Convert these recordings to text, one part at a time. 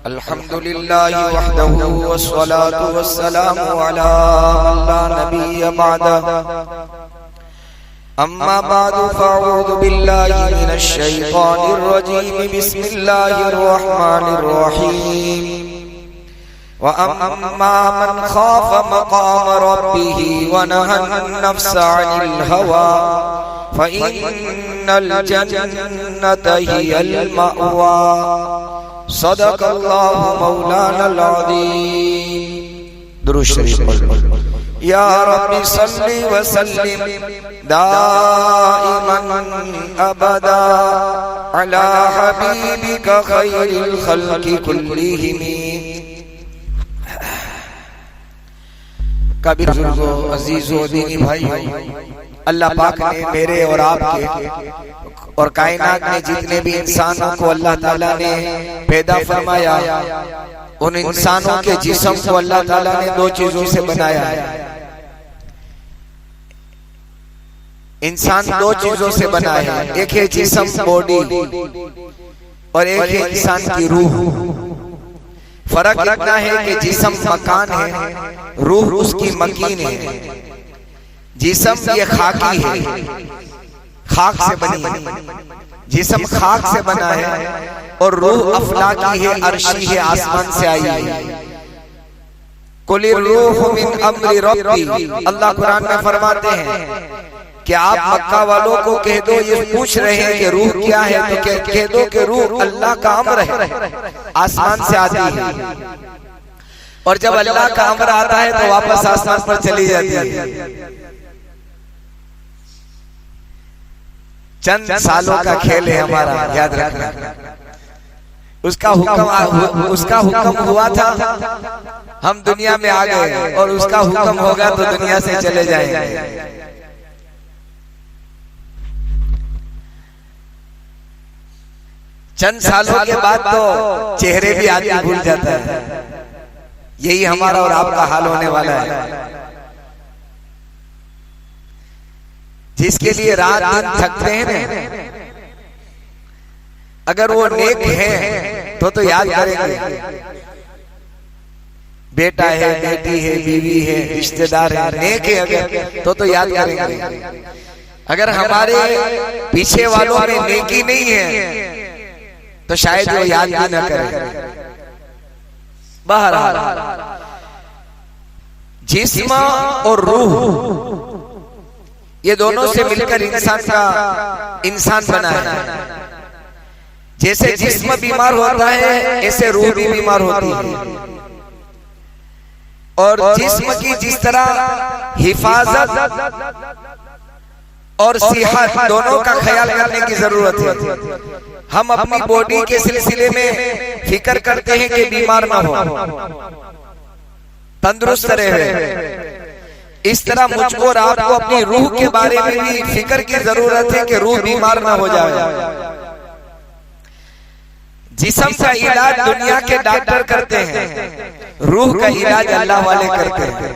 अल्हम्दुलिल्लाह वहदहु वस्सलातु वस्सलामु अला मन ला नबिय्य बअदह। अम्मा बादु फ़अऊज़ु बिल्लाहि मिनश शैतानिर रजीम। बिस्मिल्लाहिर रहमानिर रहीम। व अम्मा मन खाफ़ मक़ाम रब्बिही व नहन नफ्स अनिल हवा फ़इन्नल जन्नत हियल मअवा। सदक़ल्लाहु मौलानल अज़ीम। दुरूद शरीफ पढ़ो। या रब्बी सल्ली व सल्लिम दाइमन अबदा अला हबीबिका खैरिल खल्क़ि कुल्लिहिम। कबीर बुजुर्गों, अजीजों, दीनी भाइयों, अल्लाह पाक ने मेरे और आपके और कायनात में जितने भी इंसानों को अल्लाह ताला ने पैदा फरमाया, उन इंसानों के जिस्म को अल्लाह ताला ने दो चीजों से बनाया है। इंसान दो चीजों से बना है, एक है जिस्म बॉडी और एक है इंसान की रूह। फर्क इतना है कि जिस्म मकान है, रूह उसकी मकीन है। जिस्म ये खाकी है, खाक से बनी है, जिस्म खाक से बना है, और रूह अफलाकी है, अर्शी है, आसमान से आई है। कुलिर रूह मिन अम्रि रब्बी। अल्लाह कुरान में फरमाते हैं कि आप मक्का वालों को कह दो, ये पूछ रहे हैं कि रूह क्या है, तो कह दो कि रूह अल्लाह का अम्र है, आसमान से आती है, और जब अल्लाह का अम्र आता है तो वापस आसमान पर चली जाती है। चंद सालों का खेल है हमारा, याद रखना। उसका हुक्म हुआ था, हम दुनिया में आ गए, और उसका हुक्म होगा तो दुनिया से चले जाएंगे। चंद सालों के बाद तो चेहरे भी आदमी भूल जाता है। यही हमारा और आपका हाल होने वाला है। जिसके लिए रात दिन थकते हैं ना, अगर वो नेक है तो याद करेंगे। बेटा है, बेटी है, बीवी है, रिश्तेदार है, नेक है अगर तो याद करेंगे। अगर हमारे पीछे वालों में नेकी नहीं है तो शायद वो याद भी न करें। बहरहाल जिस्म और रूह ये दोनों से मिलकर इंसान बना है। जैसे जिस्म बीमार होता है, ऐसे रूह भी बीमार होती है। और जिस्म की जिस तरह हिफाजत और सेहत दोनों का ख्याल करने की जरूरत है। हम अपनी बॉडी के सिलसिले में फिक्र करते हैं कि बीमार ना हो, तंदुरुस्त रहे। इस तरह मुझको और आपको अपनी रूह के बारे में भी फिक्र की जरूरत है कि रूह बीमार ना हो जाए। जिस्म का इलाज दुनिया के डॉक्टर करते हैं, रूह का इलाज अल्लाह वाले करते हैं।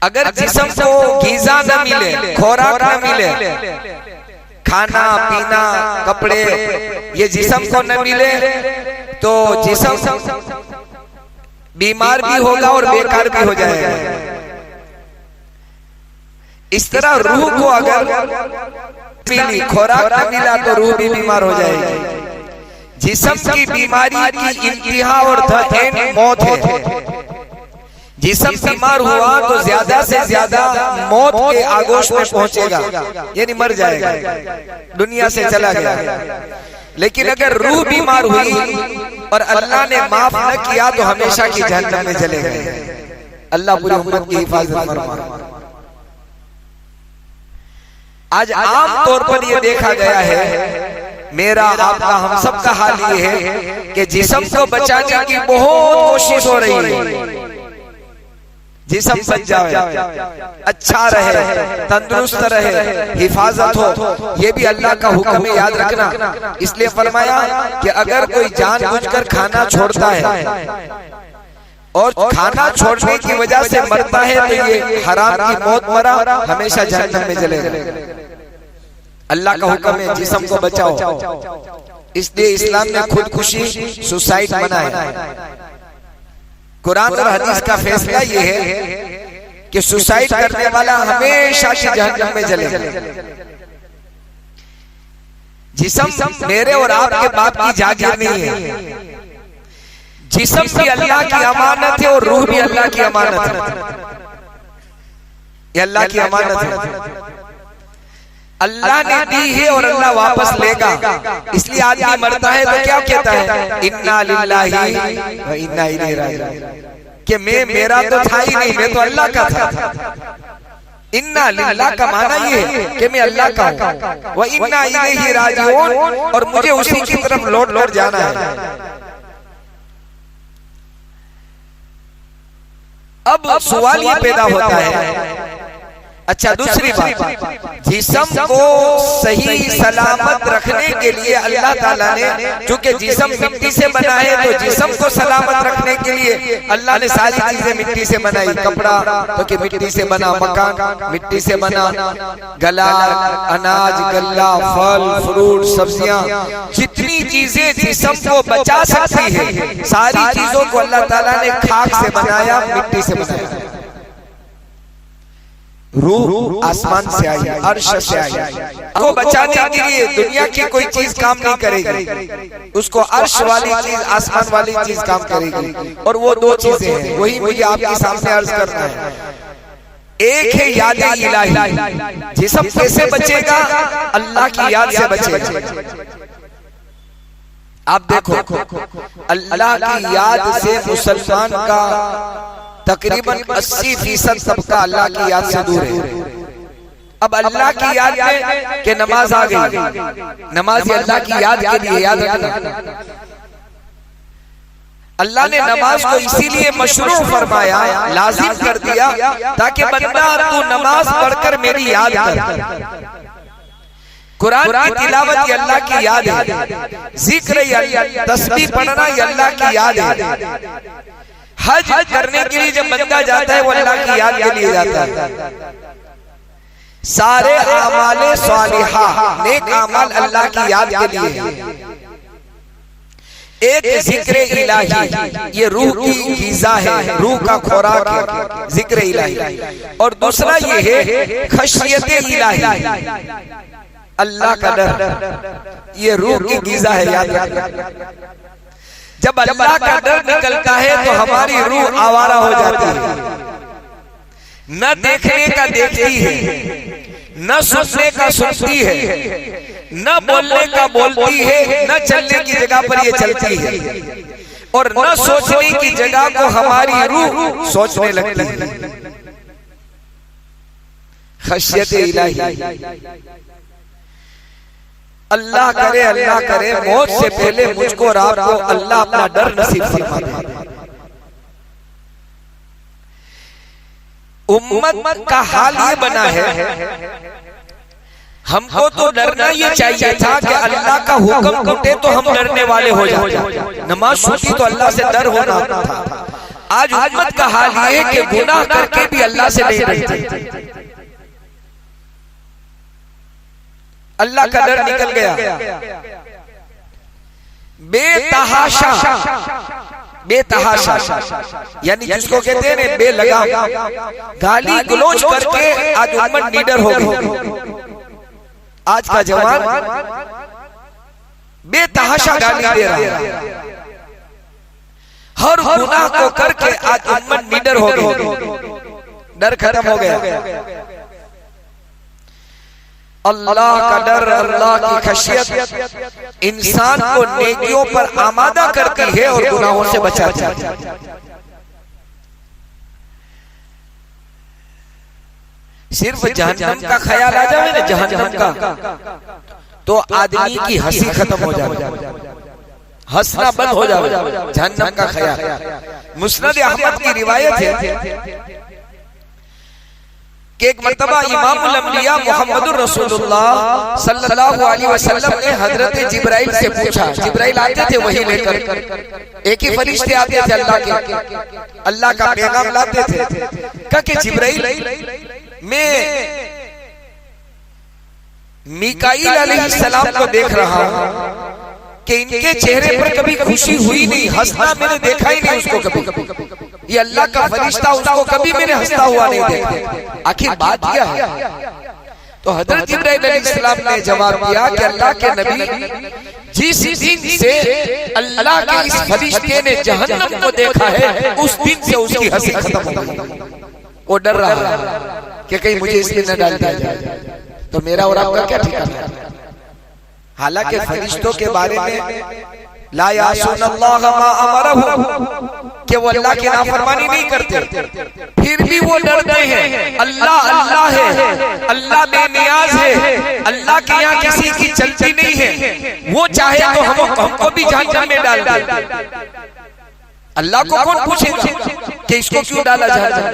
अगर जिस्म को ग़िज़ा न मिले, खुराक न मिले, खाना पीना कपड़े ये जिस्म को न मिले तो जिस्म बीमार भी होगा और बेकार भी हो जाएगा। इस तरह रूह को अगर खुराक न मिला तो रूह भी बीमार हो जाएगी। जिस्म की बीमारी की इंतहा और मौत है। जिस्म बीमार हुआ तो ज्यादा से ज्यादा मौत के आगोश में पहुंचेगा, यानी मर जाएगा, दुनिया से चला गया। लेकिन अगर रूह बीमार हुई और अल्लाह ने माफ न किया तो हमेशा की जहन्नम में चलेगा। अल्लाह पूरी उम्मत की हिफाजत फरमाए। आज आम तौर पर यह देखा गया है, मेरा आपका हम सब का हाल ये है कि जिस्म को बचाने की बहुत कोशिश हो रही है। जिस्म बच जाए, अच्छा रहे, तंदुरुस्त रहे, हिफाजत हो, ये भी अल्लाह का हुक्म है, याद रखना। इसलिए फरमाया कि अगर कोई जानबूझकर खाना छोड़ता है और खाना छोड़ने की वजह से मरता है तो ये हराम की मौत मरा, हमेशा जहन्नम में जलेगा। अल्लाह का हुक्म है जिस्म को बचाओ, इसलिए इस्लाम ने खुदकुशी सुसाइड मना है। कुरान और हदीस का फैसला ये है कि सुसाइड करने वाला हमेशा की जहन्नम में जलेगा। जिस्म मेरे और आपके बाप की जागीर नहीं है। जिस्म भी अल्लाह की अमानत है और रूह भी अल्लाह की अमानत है। ये अल्लाह की अमानत है, अल्लाह ने दी है और अल्लाह वापस लेगा। इसलिए आदमी मरता है तो क्या कहता है, इन्ना लिल्लाहि व इन्ना इलैहि राजिऊन, कि मैं मेरा तो था ही नहीं, मैं तो अल्लाह का था। इन्ना लिल्लाह का माना ये है कि मैं अल्लाह का हूँ, व इन्ना इलैहि राजिऊन, और मुझे उसी की तरफ लौट जाना है। अब सवाल ये पैदा होता है, अच्छा दूसरी बात, जिस्म को सही सलामत रखने के लिए अल्लाह ताला ने, चूंकि जिस्म मिट्टी से बना है तो जिस्म को सलामत रखने के लिए अल्लाह ने सारी चीजें मिट्टी से बनाई। कपड़ा तो कि मिट्टी से बना, मकान मिट्टी से बना, गला, अनाज, गल्ला, फल फ्रूट, सब्जियां, जितनी चीजें जिस्म को बचा सकती है सारी चीजों को अल्लाह ताला ने खाक से बनाया, मिट्टी से बनाया। रूह आसमान से आई, अर्श से आई। को बचाने के लिए दुनिया की कोई चीज काम नहीं करेगी, उसको अर्श वाली चीज, आसमान वाली चीज काम करेगी। और वो दो चीजें हैं, वही मुझे आपके सामने अर्ज करना है। एक है याद इलाही, जिस्म कैसे बचेगा, अल्लाह की याद से बचेगा। आप देखो अल्लाह की याद से मुसलमान का तकरीबन 80% सबका अल्लाह की याद से दूर है। अब अल्लाह की याद में कि नमाज आ गई, नमाज अल्लाह की याद के लिए, याद रखना। अल्लाह ने नमाज को इसीलिए मशरू फरमाया, लाजिम कर दिया, ताकि बंदा तू नमाज पढ़कर मेरी याद कर। कुरान की तिलावत ये अल्लाह की याद है, जिक्र तस्बीह पढ़ना ये अल्लाह की याद है। हज करने के लिए जब बंदा जाता है वो अल्लाह की याद के लिए जाता है। सारे आमाले सालिहा, नेक अमाल अल्लाह की याद के लिए है। एक जिक्र इलाही, ये रूह की ग़िज़ा है, रूह का खुराक है जिक्र इलाही। और दूसरा ये है खशियत इलाही, अल्लाह का डर, ये रूह की ग़िज़ा है, याद रखना। जब अल्लाह का डर निकलता है तो हमारी रूह आवारा हो जाती है, न देखने का देखती है, न सुनने का सुनती है, न बोलने का बोलती है, न चलने की जगह पर ये चलती है, और न सोचने की जगह को हमारी रूह सोचने लगती है। खशियत इलाही, अल्लाह करे मौत से पहले मुझको और आपको अल्लाह अपना डर नसीब फरमा दे। उम्मत का हाल ये बना है, हमको तो डरना ये चाहिए था कि अल्लाह का हुक्म टूटे तो हम डरने वाले हो जाए, नमाज छूटी तो अल्लाह से डर होना था। आज उम्मत का हाल ये है कि गुनाह करके भी अल्लाह से नहीं डरते। अल्लाह का डर निकल गया। बेतहाशा, बेतहाशा यानी जिसको कहते हैं बेलगाम, गाली गलौज करके आज उम्मत निडर हो गई। आज का जवान बेतहाशा गाली दे रहा है, हर गुनाह को करके आज उम्मत निडर हो गई, डर खत्म हो गया। अल्लाह का डर, अल्लाह की खशियत इंसान को नेकियों पर आमादा करती है और गुनाहों से बचाती है। सिर्फ जहन्नम का ख्याल आ जाए ना, जहन्नम का, तो आदमी की हंसी खत्म हो जाए, हंसना बंद हो जाए। जहन्नम का ख्याल, मुस्नद अहमद की रिवायत है कि एक मर्तबा इमामुल अंबिया मुहम्मदुर रसूलुल्लाह सल्लल्लाहु अलैहि वसल्लम ने हजरत जिब्राइल से पूछा, जिब्राइल आते थे वही लेकर, एक ही फरिश्ते आते थे अल्लाह का पैगाम लाते थे। कहा कि जिब्राइल मैं मीकाईल अलैहिस्सलाम को देख रहा हूं कि इनके चेहरे पर कभी खुशी हुई नहीं, हंसना मैंने देखा ही नहीं उसको कभी। ये अल्लाह का फरिश्ता, उसको कभी मैंने हंसता हुआ नहीं देखा। आखिर बात क्या है? तो हजरत जिब्राइल अलैहिस्सलाम ने जवाब दिया कि अल्लाह के नबी, जिस दिन से अल्लाह के इस फरिश्ते ने जहन्नम को देखा है, उस दिन से उसकी हंसी खत्म हो गई। वो डर रहा है कि कहीं मुझे इसमें न डाल दिया जाए, तो मेरा और आपका क्या ठिकाना है? हालांकि फरिश्तों के बारे में ला यासूनल्लाह मा अमरहु, कि वो अल्लाह की नाफरमानी नहीं करते, फिर भी वो डरते हैं। अल्लाह अल्लाह है, अल्लाह बेनियाज है, अल्लाह के यहाँ किसी की चलती नहीं है। वो चाहे तो हमको भी जहन्नम में डाल दे। अल्लाह को कौन पूछेगा कि इसको क्यों डाला जहन्नम,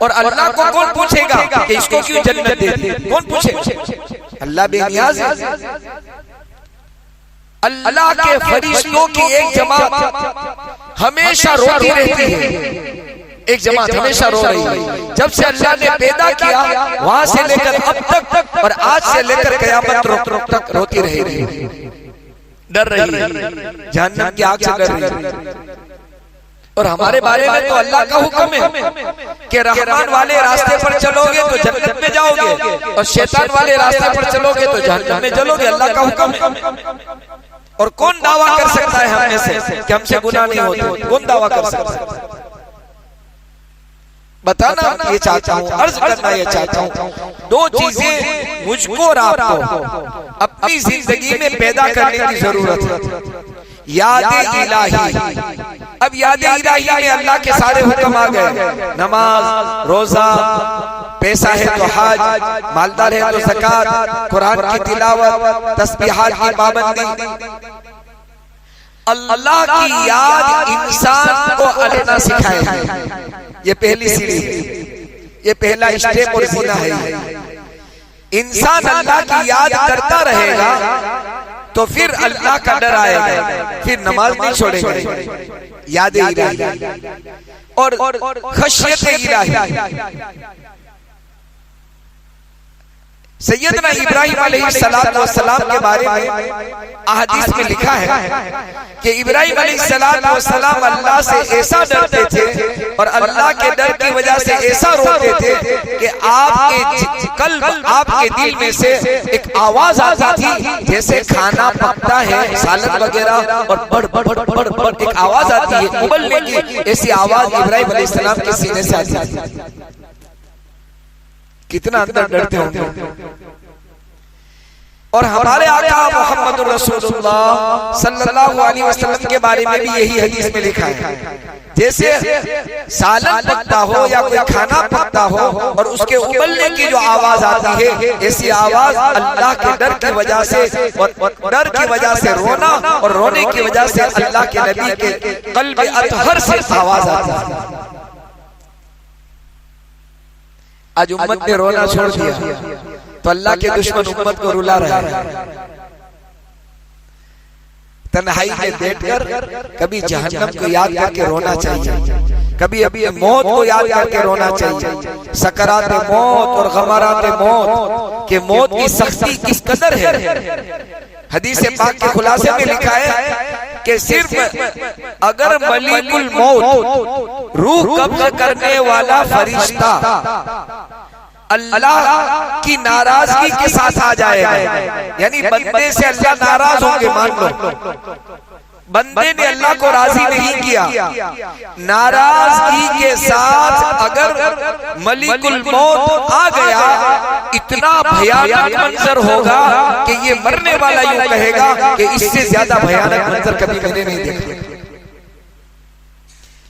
और अल्लाह को कौन पूछेगा कि इसको क्यों जन्नत दे दी? कौन पूछेगा? अल्लाह बेनियाज है। अल्लाह के फरिश्तों की एक जमात हमेशा रोती रहती है, एक जमात हमेशा रो रही है। जब से अल्लाह ने पैदा किया वहां से लेकर अब तक और आज से लेकर क़यामत तक रोती रहेगी, डर रही है, जहन्नम की आग से डर रही है। और हमारे बारे में तो अल्लाह का हुक्म है कि रहमान वाले रास्ते पर चलोगे तो जन्नत में जाओगे, और शैतान वाले रास्ते पर चलोगे तो जहन्नम में चलोगे। अल्लाह का हुक्म है। और कौन दावा कर सकता है हम में से कि हमसे गुनाह नहीं होते? कौन दावा कर सकता है? बताना ये चाहता हूँ, अर्ज करना ये चाहता हूँ, दो चीजें मुझको और आपको अपनी जिंदगी में पैदा करने की जरूरत है। याद इलाही। अब याद इलाही में अल्लाह के सारे हुक्म आ गए, नमाज, रोजा, पैसा है तो हज, मालदार है तो ज़कात, कुरान की तिलावत, तस्बीहात की पाबंदी। अल्लाह की याद इंसान को अल्लाह सिखाए। ये पहली सीढ़ी है, ये पहला स्टेप और जीना है। इंसान अल्लाह की याद करता रहेगा तो फिर अल्लाह का डर आएगा, फिर नमाज नहीं छोड़ेगा। याद इलाही और खशियत इलाही। सैयदना इब्राहिम अलैहिस्सलाम के बारे में अहादीस में लिखा है कि इब्राहिम अलैहिस्सलाम अल्लाह से ऐसा डरते थे और अल्लाह के डर की वजह से ऐसा रोते थे कि आपके कल्ब, आपके दिल में से एक आवाज आती थी, जैसे खाना पकता है सालन वगैरह और बड़ बड़ बड़ बड़ एक आवाज आती है उबलने की, ऐसी आवाज इब्राहिम अलैहिस्सलाम के सीने से आती थी। कितना अंदर डरते होंगे। और हमारे आका मोहम्मद रसूलुल्लाह सल्लल्लाहु अलैहि वसल्लम के बारे में भी यही हदीस में लिखा है, जैसे सालन पकता हो या कोई खाना पकता हो और उसके उबलने की जो आवाज आती है, ऐसी आवाज अल्लाह के डर की वजह से और डर की वजह से रोना और रोने की वजह से अल्लाह के नबी के कल्ब अतहर से आवाज आती है। आज उम्मत ने रोना छोड़ दिया तो अल्लाह के दुश्मन उम्मत को रुला रहा है। तन्हाई में बैठकर कभी जहन्नम को याद करके रोना चाहिए, कभी अभी मौत को याद करके रोना चाहिए। सकरात मौत और गमरात मौत के मौत की सख्ती किस कदर है। हदीस पाक के खुलासे में लिखा है कि सिर्फ अगर मलिकुल मौत रूह कब्ज करने वाला फरिश्ता अल्लाह की नाराजगी के साथ आ जाएगा, यानी बंदे से अल्लाह नाराज होंगे, मान लो बंदे ने अल्लाह को राजी नहीं किया, नाराजगी के साथ अगर मलिकुल मौत आ गया, इतना भयानक मंजर होगा कि ये मरने वाला यूं कहेगा कि इससे ज्यादा भयानक मंजर कभी मैंने नहीं देखा।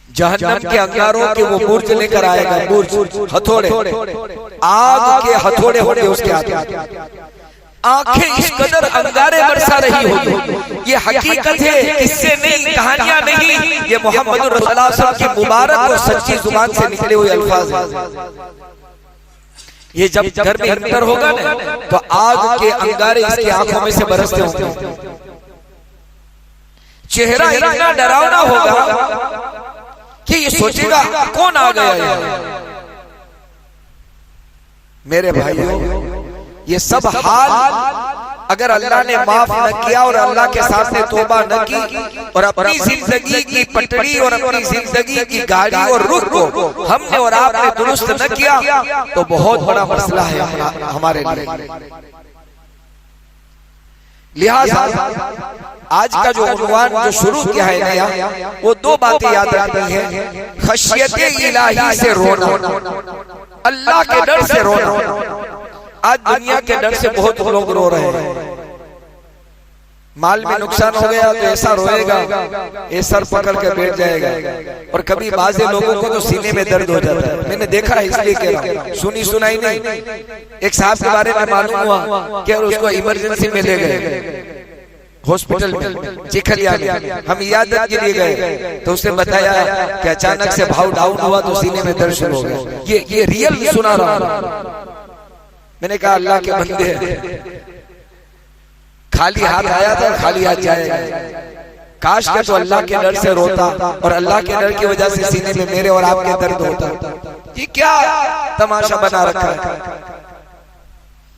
जहन्नम के अंगारों के वो बुर्ज लेकर आएगा, बुर्ज हथौड़े, आग के हथौड़े होंगे उसके हाथ, आंखें इस कदर अंगारे बरसा रही होगी। ये हकीकत है, इससे नहीं, कहानियां नहीं, ये मोहम्मद रसूलुल्लाह सल्लल्लाहु अलैहि वसल्लम की मुबारक और सच्ची जुबान से निकले हुए अल्फाज हैं। ये जब घर में अंदर होगा ना तो आग के अंगारे इसकी आंखों में से बरसते होंगे, चेहरा इतना डरावना होगा कि ये सोचेगा कौन आ गया है। मेरे भाइयों, ये सब हाल अगर अल्लाह ने माफ न किया और अल्लाह के सामने तौबा न की और अपनी जिंदगी की पटरी और अपनी जिंदगी की गाड़ी और रुख को हमने और आपने दुरुस्त न किया तो बहुत बड़ा मसला है हमारे लिए। लिहाजा आज का जो उन्वान जो शुरू किया है नया, वो दो बातें याद रखनी है। खशियत इलाही से रोना, अल्लाह के डर से रोना। आज दुनिया के डर से बहुत लोग रो रहे हैं। माल में नुकसान हो गया तो ऐसा रोएगा, ये सर पकड़ के बैठ जाएगा। और कभी बाज़े लोगों को तो सीने में दर्द हो जाता है। मैंने देखा है इसलिए कह रहा हूं, सुनी सुनाई नहीं। एक साहब के बारे में मालूम हुआ कि उसको इमरजेंसी में ले गए हॉस्पिटल में, चिखलिया में। हम इयादत के लिए गए तो उसने बताया कि अचानक से भाव डाउन हुआ तो सीने में दर्द शुरू हो गया। ये रियल सुना रहा हूं। मैंने कहा अल्लाह के बंदे, खाली हाथ आया था खाली हाथ जाएगा। काश के तो अल्लाह के डर से रोता और अल्लाह के डर की वजह से सीने में मेरे और आपके दर्द होता। ये क्या तमाशा बना रखा है,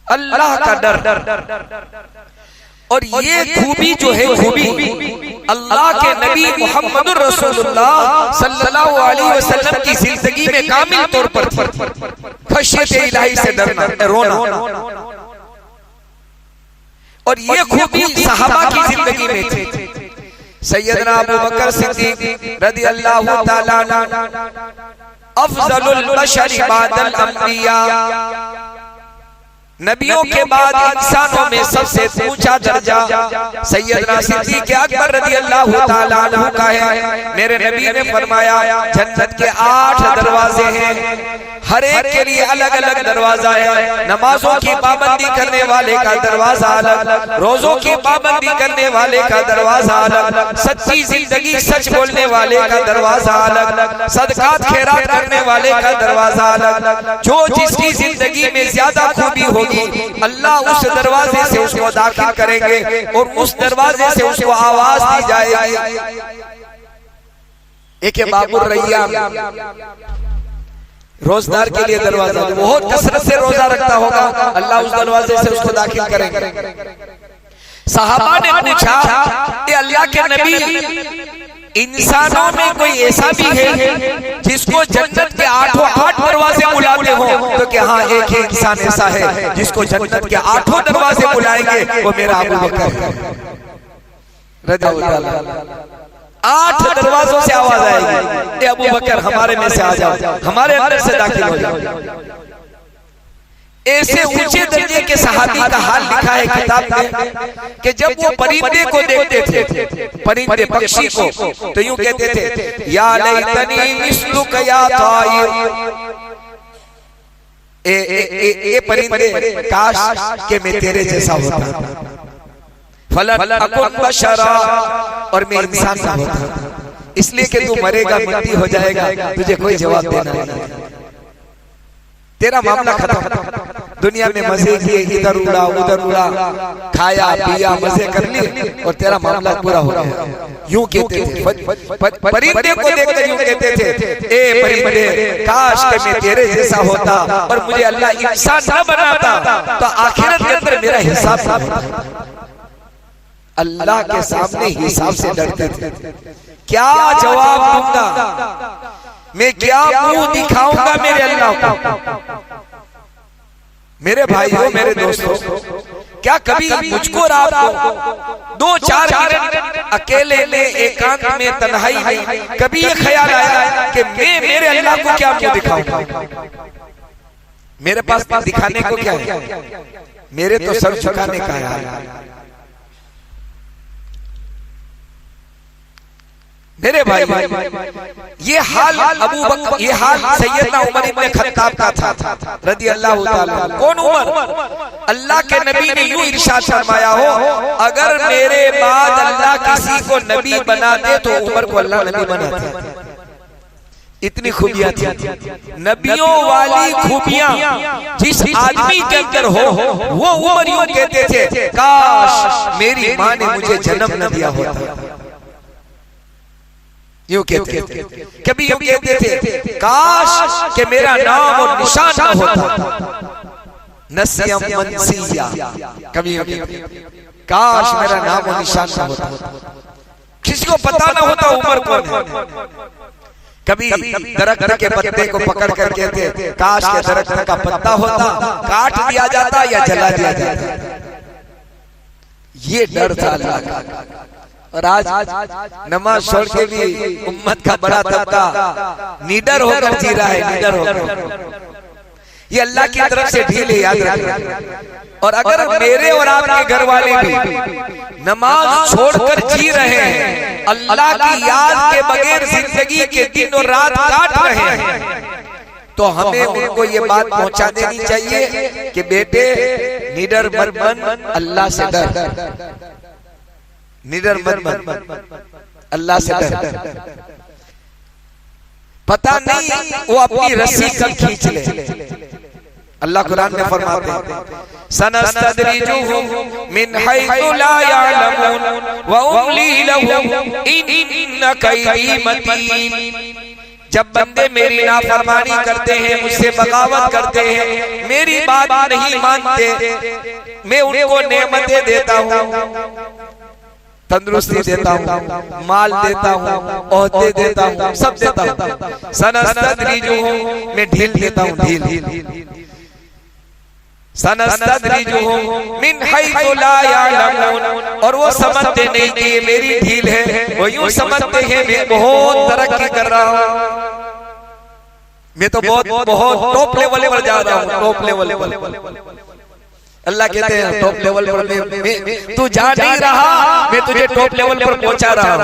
अल्लाह का डर। और ये खूबी जो है, खूबी अल्लाह के नबी मोहम्मद रसूलुल्लाह सल्लल्लाहु अलैहि वसल्लम की जिंदगी में कामिल तौर पर खशियत इलाही से डरना, रोना। और ये खूबी सहाबा की जिंदगी में थी। सैयदना अबू बकर सिद्दीक रज़ी अल्लाह ताला अन्हु अफजलुल बशर बादल अंबिया, नबियों के बाद इंसानों में सबसे ऊंचा दर्जा सैयदना सिद्दीक अकबर रज़ी अल्लाह ताला अन्हु का है। मेरे नबी ने फरमाया जन्नत के 8 दरवाजे हैं, हर एक के लिए अलग अलग दरवाजा है। नमाजों की पाबंदी करने वाले का दरवाजा अलग, रोजों की पाबंदी करने वाले का दरवाजा अलग, सच्ची जिंदगी सच बोलने वाले का दरवाजा अलग, सदकात खैरात करने वाले का दरवाजा अलग। जो जिसकी जिंदगी में ज्यादा खूबी होगी अल्लाह उस दरवाजे से उसको दाखिल करेंगे और उस दरवाजे से उसको आवाज दी जाएगी। एक बाबुर रैया रोजगार के लिए दरवाजा, बहुत कसरत से रोजा रखता होगा, अल्लाह उस दरवाजे से उसको दाखिल करेंगे। सहाबा ने पूछा कि अल्लाह के नबी, इंसानों में कोई ऐसा भी है जिसको जन्नत के 8 दरवाजे बुलाते हो? तो कि हाँ, एक ही इंसान ऐसा है जिसको जन्नत के 8 दरवाजे बुलाएंगे, वो मेरा अबू बकर है रज़ी अल्लाह। 8 दरवाजों से आवाज आएगी, अबू बकर हमारे में से आ जाओ, हमारे अंदर से दाखिल हो जाओ। ऐसे ऊंचे दर्जे के सहाबी का हाल लिखा है किताब में कि जब वो परिंदे को देखते थे, परिंदे पक्षी को, तो यूं कहते थे या लैतनी मिस्लुक या ताइर, ए परिंदे काश के मैं तेरे जैसा होता, फलन अकुन बशरा, और मैं इंसान ना होता। इसलिए कि तू मरेगा, मिट्टी हो जाएगा, तुझे कोई जवाब देना नहीं, तेरा मामला खत्म। दुनिया में मजे किए, इधर उड़ा उधर उड़ा, खाया पिया मजे कर लिए और तेरा मामला पूरा हो गया। यूं कहते थे, परिंदे को देखकर यूं कहते थे ए परिंदे काश कि मैं तेरे जैसा होता और मुझे अल्लाह इंसान न बनाता तो आखिरत के अंदर मेरा हिसाब था। अल्लाह के सामने हिसाब से डरते थे, क्या जवाब दूंगा मैं, क्या मुंह दिखाऊंगा मेरे अल्लाह को। मेरे भाइयों, मेरे दोस्तों, क्या कभी मुझको रात को 2-4 मिनट अकेले में एकांत में तन्हाई में कभी ये ख्याल आया कि मैं मेरे अल्लाह को क्या मुंह दिखाऊंगा? मेरे पास दिखाने को क्या है, मेरे तो सर झुकाने का है। मेरे भाई, ये हाल अबू बकर, ये हाल सैयदना उमर इब्न खत्ताब का था रज़ी अल्लाह ताला। कौन उमर? अल्लाह के नबी ने यूं इरशाद फरमाया हो, अगर मेरे बाद अल्लाह किसी को नबी बना दे तो उमर को अल्लाह नबी बनाता। इतनी खूबियां थी, नबियों वाली खूबियां जिस आदमी के अंदर हो वो उमर यूं कहते थे काश मेरी माँ ने मुझे जन्म न दिया होता। यूं कहते थे, कभी यूं कहते थे काश कि मेरा नाम और निशान न होता। नस्यम मनसिया, कभी काश मेरा नाम और निशान ना होता, किसी को पता ना होता उमर कौन है। कभी दरख्त के पत्ते को पकड़ कर कहते काश के दरख्त का पत्ता होता, काट दिया जाता या जला दिया जाता। ये डर था अल्लाह का। और आज नमाज छोड़ के भी उम्मत का बड़ा तबका निडर होकर जी रहा है, निडर होकर। ये अल्लाह की तरफ से ढील है, याद रखिए। और अगर मेरे और आपके घर वाले भी नमाज छोड़कर जी रहे हैं, अल्लाह की याद के बगैर जिंदगी के दिन और रात काट रहे हैं, तो हमें उनको ये बात पहुंचा देनी चाहिए कि बेटे निडर मत बन, अल्लाह से डर, निडर मत बन, अल्लाह से डर। पता नहीं वो अपनी रस्सी कब खींच ले। अल्लाह कुरान में फरमाते हैं सनस्तदरिजुहुम मिन हैथु ला यअलमून व उमली लहुम इन्न कैदी मतीन। जब बंदे मेरी नाफरमानी करते हैं, मुझसे बगावत करते हैं, मेरी बात नहीं मानते, मैं उनको नेमतें देता हूँ, तंदुरुस्ती देता हूँ, माल देता हूँ, ओहदे देता हूँ, सब देता हूँ। सनस्तदरिजुहुम, मैं ढील देता हूँ, ढील। सनस्तदरिजुहुम मिन हैथु ला यअलमून, और वो समझते नहीं कि ये मेरी ढील है, वो यूं समझते हैं मैं बहुत तरक्की कर रहा हूँ, मैं तो बहुत टॉप लेवल पर जा रहा हूँ, टॉप लेवल पर। अल्लाह कहते हैं टॉप लेवल पर तू जा नहीं रहा, मैं तुझे टॉप लेवल पर पहुंचा रहा हूँ।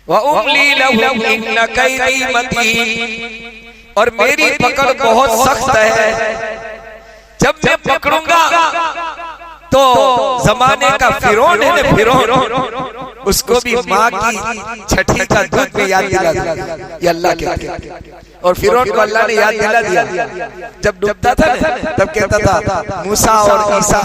व उमली लहुम इन्न कैदी मतीन, और मेरी पकड़ बहुत सख्त है। जब मैं पकड़ूंगा तो जमाने का फिरौन है ना, फिरौन, उसको भी माँ की छठी का दूध में याद दिला दिया, ये अल्लाह के। और फिरौन को अल्लाह ने याद दिला दिया। जब डूबता था ना, तब कहता था मूसा और ईसा,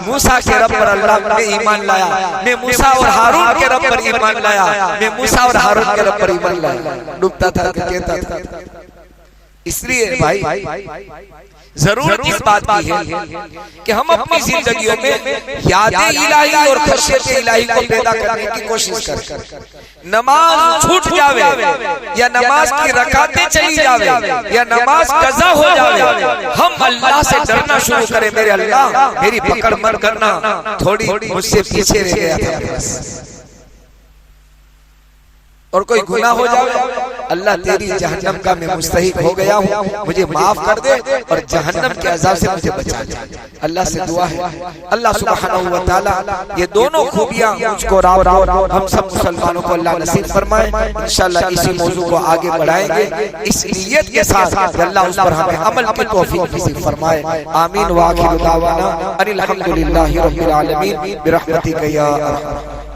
मूसा के रब पर अल्लाह ने ईमान लाया, मैं मूसा और हारून के रब पर ईमान लाया, मैं मूसा और हारून के रब पर ईमान लाया। डूबता था, कहता था। इसलिए भाई जरूरत इस बात की है कि हम अपनी जिंदगी में यादें इलाही और खशियत इलाही को पैदा करने की कोशिश करें। नमाज छूट जावे या नमाज की रकातें चली जावे या नमाज कज़ा हो जावे, हम अल्लाह से डरना शुरू करें, मेरे अल्लाह मेरी पकड़ मत करना, थोड़ी मुझसे पीछे रह गया था बस। और कोई गुनाह हो जाए, अल्लाह तेरी जहन्नम का मैं मुस्तहिक हो गया हूँ, मुझे माफ कर दे और जहन्नम के अज़ाब से मुझे बचा दे। अल्लाह से दुआ है, अल्लाह सुब्हानहू व तआला ये दोनों खूबियां मुझको राव हम सब मुसलमानों को अल्लाह नसीब फरमाए। इंशाअल्लाह इसी मौजू को आगे बढ़ाएंगे इस नियत के साथ अल्लाह उस पर हमें अमल की तौफीक नसीब फरमाए। आमीन व आखिरु दावाना अनिल हम्दुलिल्लाहि रब्बिल आलमीन बिरहमतिका या अरहम।